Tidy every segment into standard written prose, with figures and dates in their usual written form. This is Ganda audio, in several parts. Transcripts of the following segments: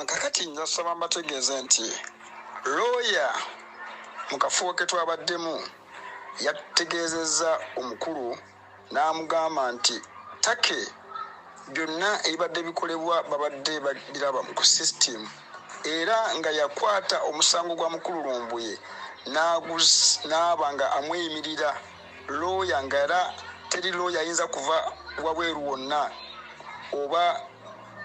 kakati njasaba mbategeeze nti lawyer mu kafubo ke twabaddemu yategeezezza omukulu n'amugamba nti take byonna ebibadde bikolebwa babadde babiraba mu system era nga yakwata omusango gwa mukulu Lumbuye n'aba nga amweyimirira lawyer nga era teri lawyer ayinza kuva wabweru wonna oba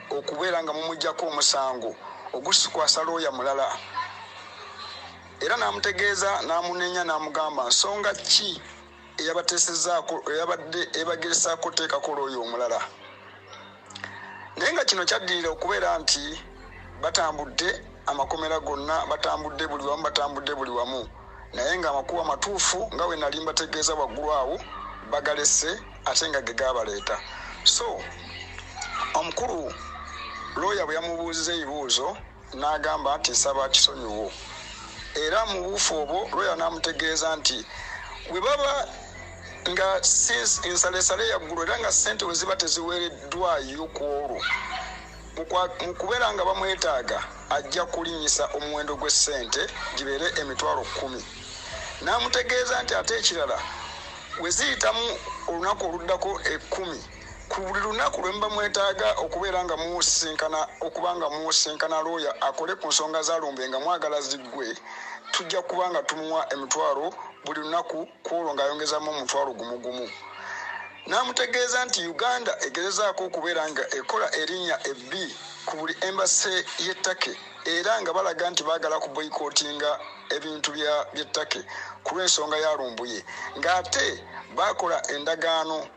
okubeera nga mumujjako omusango ogusikwasa lawyer mulala. Era n'amutegeeza n'amunenya n'amugamba nsonga ki eyabateesezaako eyabadde ebageresaako teekako lawyer omulala. Naye nga kino kyaddirira okubeera nti batambudde amakomera gonna batambudde buli wamu naye nga amakuba matuufu nga we nali mbategeeza waggulu awo bagalese ate nga ge gaabaleeta. So omukulu lawyer bwe yamubuuziza ebibuuzo n'agamba nti nsaba kisonyiwo. Era mu buufu obwo lawyer n'amutegeeza nti bwe baba nga ensalesale yaggulu era nga ssente we ziba teziweereddwayo ku olwo mu kubeera nga bamwetaaga ajja kulinnyisa omuwendo gw'essente gibeere emitwalo 10. N'amutegeeza nti ate ekirala we ziyitamu olunaku oluddako 10 ku buli lunaku lwe muba mwetaaga okubeera nga muwusinkana lawyer akole ku nsonga za Lumbuye nga mwagala ziggwe, tujja kuba nga tumuwa emitwalo buli lunaku ku olwo ng'ayongezamu omutwalo gumu. N'amutegeeza nti Uganda egezezaako okubeera nga ekola erinnya ebbi ku buli embase y'ettake era nga balaga nti baagala ku boycottinga ebintu by'ettake ku lw'ensonga ya Lumbuye ng'ate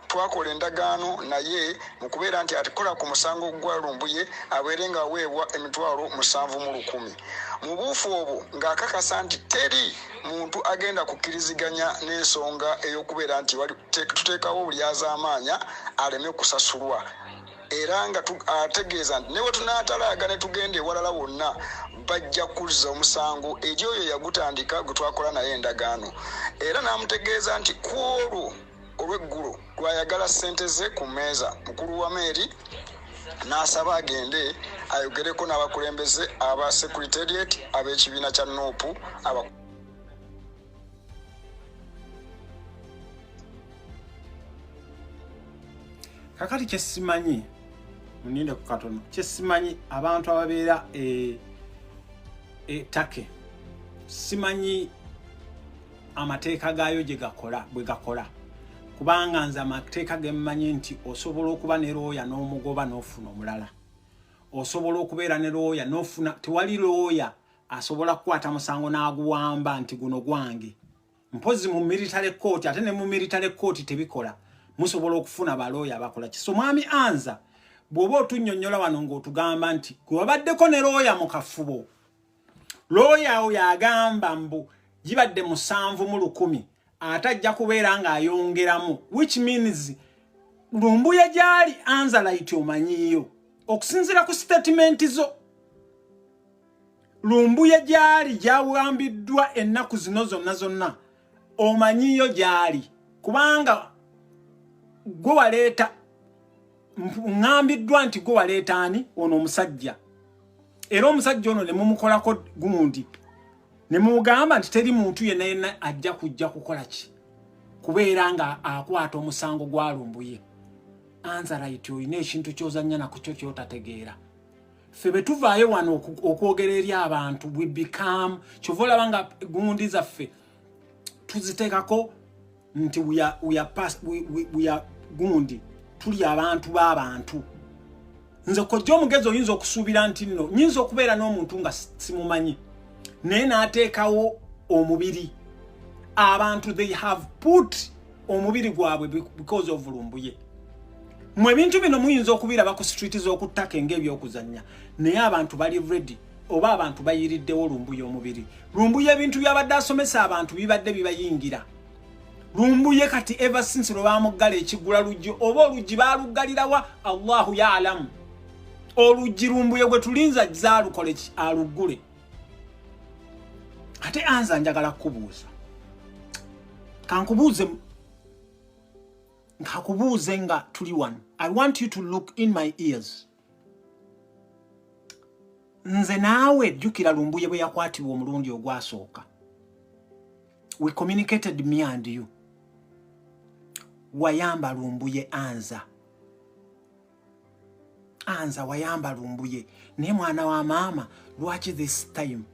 twakola endagaano naye mu kubeera nti atikola ku musango gwa Lumbuye abeere nga aweebwa emitwalo 7,100. Mu buufu obwo ng'akakasa nti teri muntu agenda kukkiriziganya n'ensonga ey'okubeera nti tuteekawo buli azaamaanya aleme kusasulwa. Era nga ategeeza nti ne bwe tunaatalaaga ne tugenda ewalala wonna bajja kuzza omusango eri oyo yagutandika gwe twakola naye endagaano. Era n'amutegeeza nti ku olwo olw'eggulo lwayagala ssente ze ku mmeeza. Mukulu wa meeri n'asaba agende ayogereko n'abakulembeze aba Secretariat ab'ekibiina kya NUP kakati kyesimanyi muninde ku katono kyesimanyi abantu ababeera ettake simanyi amateeka gaayo bwe gakola kubanga nze amateeka gemmanyi nti osobola okuba ne lawyer n'omugoba n'ofuna omulala, osobola okubeera ne lawyer n'ofuna tewali lawyer asobola kukwata musango n'aguwamba nti guno gwange. Mpozi mu military court ate ne mu military court tebikola, musobola okufuna balawyer abakola kiso. Mwami Anza bw'oba otunnyonnyola wano ng'otugamba nti gwe wabaddeko ne lawyer mu kafubo, lawyer oyo agamba mbu gibadde 7,100 atajja kubeera ng'ayongeramu, which means Lumbuye gyali Anza Light omanyiyo okusinziira ku statement zo. Lumbuye gyali gyawambiddwa ennaku zino zonna omanyiyo gyali kubanga gwe waleeta ngambiddwa nti gwe waleeta ani ono omusajja, era omusajja ono ne mumukolako gundi ne mugamba nti teri muntu yenna ajja kujja kukola ki kubeera nga akwata omusango gwa Lumbuye. Anza Light oyina ekintu kyozannya nako kyo kyotategeera. Ffe bwe tuvaayo wano okwogera eri abantu we become kyovola banga gundi zaffe tuziteekako nti we are gundi tuli abantu b'abantu. Nze kojja omugezi oyinza okusuubira nti nno nyinza okubeera n'omuntu nga simumanyi naye n'ateekawo omubiri. Abantu they have put omubiri gwabwe because of Lumbuye. Mwe bintu bino muyinza okubiraba ku street z'okuttaka ng'ebyokuzannya naye abantu bali ready oba abantu bayiriddewo Lumbuye omubiri. Lumbuye ebintu byabadde asomesa abantu bibadde bibayingira. Lumbuye kati ever since lwe bamuggala ekigula lujjo oba oluggi baaluggalirawa Allahu ya'lamu. Oluggi Lumbuye gwe tulinza zaalukole aluggule. Ate Anza njagala kubuuza. Nkakubuuze nga tuli wano. I want you to look in my ears. nze naawe jjukira Lumbuye bwe yakwatibwa omulundi ogwasooka. We communicated, me and you. Wayamba Lumbuye Anza. Anza wayamba Lumbuye. Ne mwana wa mama, watch this time.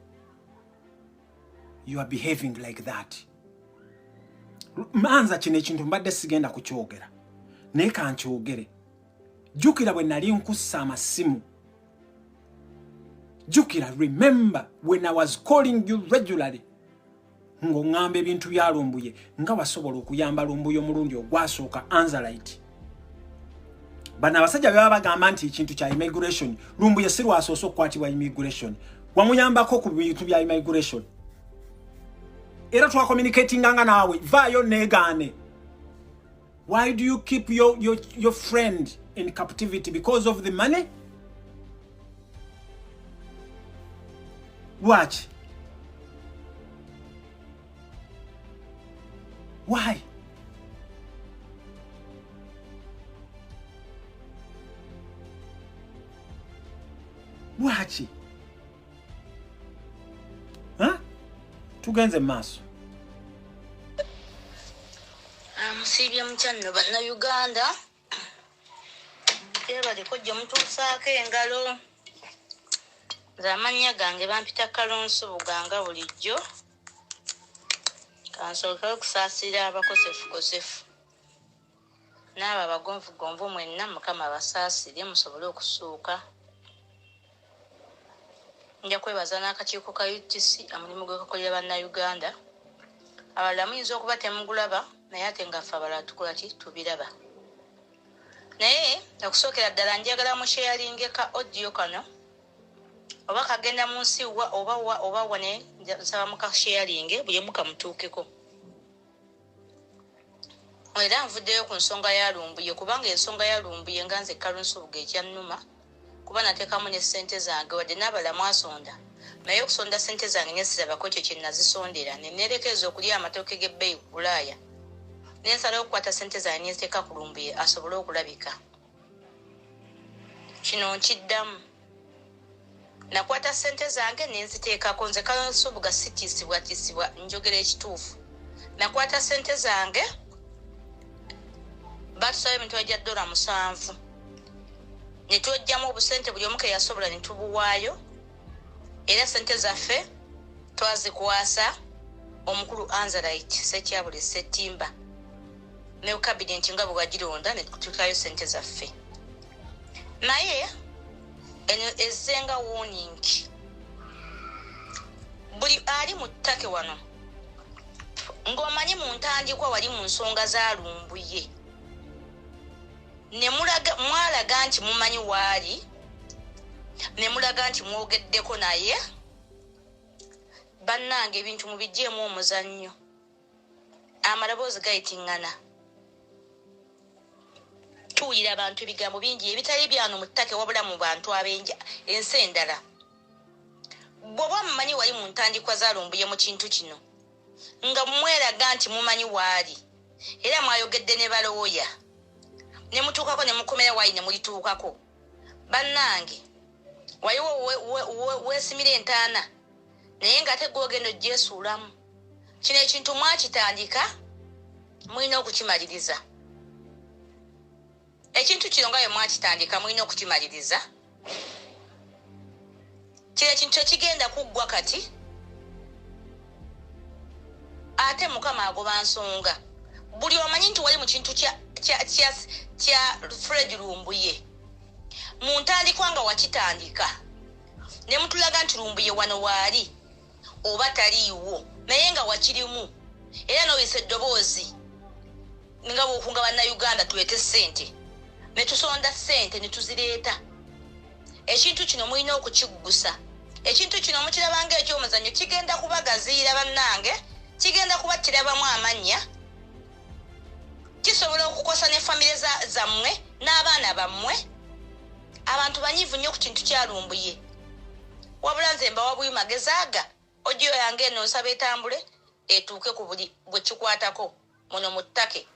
You are behaving like that. Anza kino ekintu mbadde sigenda kukyogera. Naye kankyogere. Jjukira bwe nali nkussa amasimu. Jukira, remember when I was calling you regularly. Ng'oŋŋamba ebintu bya Lumbuye nga wasobola okuyamba Lumbuye omulundi ogwasooka Anzalite. Bano abasajja baba bagamba nti ekintu kya immigration, Lumbuye si lwasoose okukwatibwa immigration. Wamuyambako ku bintu bya immigration. Era twakommunicatinganga naawe, vaayo neegaane. Why do you keep your friend in captivity? Because of the money? Watch. Why? Watch. Huh? Tugenze maaso. Musibye mchano bana Uganda. Kera likojja mutuusaako engalo. Zamanya gange bampita Kalonso Buganga bulijjo. Kansooka okusaasira abakosefu. N'abo abagonvugonvu mwenna Mukama basaasire musobole okusuuka. Nja kwebaza n'akakiiko ka UTC amulimu gw'ekakolera bannayuganda. Abalala muyinza okuba temugulaba naye ate nga ffe abalala tukola ki tubiraba. Naye okusookera ddala njagala musharingeka audio kano. Oba kagenda mu nsi oba wane nsaba muka sharing buli muka mutuukeko. Era nvuddeyo ku nsonga ya Lumbuye kubanga ensonga ya Lumbuye nga nze Kalonso Buga ekyannuma kuba nateekamu ne ssente zange wadde n'abalamu asonda. Naye okusonda ssente zange nesirabako ekyo kye nazisondera ne neerekereza okulya amatooke g'ebbeeyi ku Bulaaya. Ne nsalawo okukwata ssente zange ne nziteeka ku Lumbuye asobole okulabika. Kino nkiddamu. Nakwata ssente zange ne nziteekako nze Kalonso Buga sitiisibwa njogera ekituufu. Nakwata ssente zange batusaba emitwalo gya $7 ne twojjamu obusente buli omu ke yasobola ne tubuwaayo. Era ssente zaffe twazikwasa omukulu Anzalite Ssekyabule Ssettimba ne kabineti nga bwe wagironda ne tutuukayo ssente zaffe. Naye eno ezenga warning. Buli ali mu ttake wano ng'omanyi mu ntandikwa wali mu nsonga za Lumbuye ne mwalaga nti mumanyi waali ne mulaga nti mwogeddeko naye bannange ebintu mubijjeemu omuzannyo. Amaloboozi gayitingana. Tuwulira abantu ebigambo bingi ebitali byano mu ttake wabula mu bantu abenja ensi endala. Bw'oba mumanyi wali mu ntandikwa za Lumbuye mu kintu kino nga mweraga nti mumanyi waali era mwayogedde ne balooya ne mutuukako ne mukomera wayi ne mulituukako. Bannange waliwo weesimira entaana naye ng'ate gw'ogenda ogyesuulamu. Kino ekintu mwakitandika mulina okukimaliriza. Ekintu kino nga bwe mwakitandika mulina okukimaliriza. Kino ekintu ekigenda kuggwa kati ate Mukama agoba nsonga. Buli omanyi nti wali mu kintu kya Fred Lumbuye mu ntandikwa nga wakitandika ne mutulaga nti Lumbuye wano waali oba taliiwo naye nga wakirimu era n'oyise eddoboozi nga bw'okunga bannayuganda tuleete ssente ne tusonda ssente ne tuzireeta. Ekintu kino mulina okukiggusa. Ekintu kino mukirabanga eky'omuzannyo kigenda kubagaziira bannange, kigenda kubattirabamu amannya, kisobola okukosa ne famire zammwe n'abaana bammwe. Abantu banyiivu nnyo ku kintu kya Lumbuye. Wabula nze mbawa buli magezi aga ojjo yange eno nsaba etambule etuuke ku buli bwe kikwatako muno mu ttake